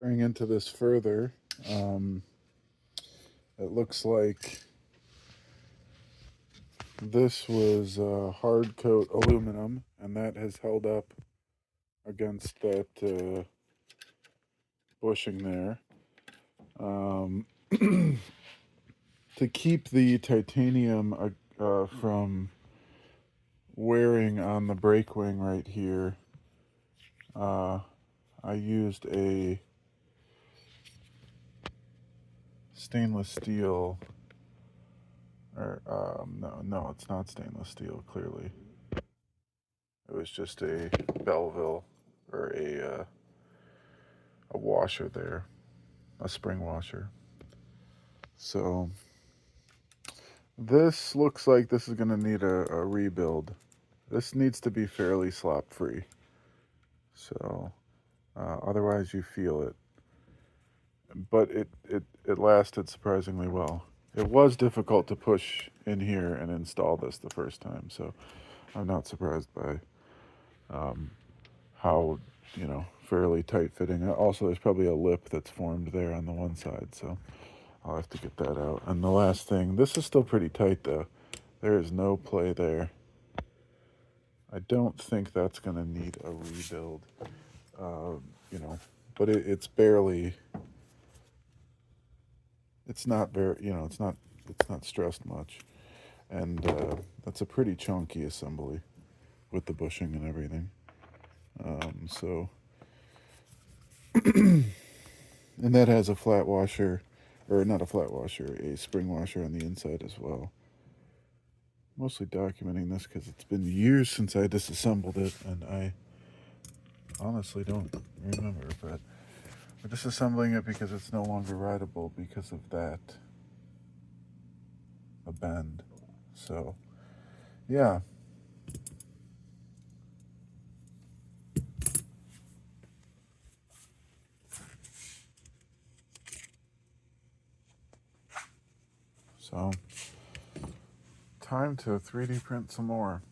Going into this further, it looks like this was hard coat aluminum, and that has held up against that bushing there. Um, to keep the titanium from wearing on the brake wing right here, uh, I used a stainless steel, or no, it's not stainless steel, clearly. It was just a Belleville, or a washer there, a spring washer. So this looks like this is going to need a rebuild. This needs to be fairly slop free. So otherwise you feel it. But it lasted surprisingly well. It was difficult to push in here and install this the first time, so I'm not surprised by um, how, fairly tight fitting. Also, there's probably a lip that's formed there on the one side, so I'll have to get that out. And the last thing, this is still pretty tight though. There is no play there. I don't think that's going to need a rebuild, uh, you know, but it's barely, it's not very, it's not stressed much. And that's a pretty chunky assembly with the bushing and everything. So, and that has a flat washer, or not a flat washer, a spring washer on the inside as well. Mostly documenting this because it's been years since I disassembled it, and I honestly don't remember, but we're disassembling it because it's no longer rideable because of that, a bend. So, yeah. So, time to 3D print some more.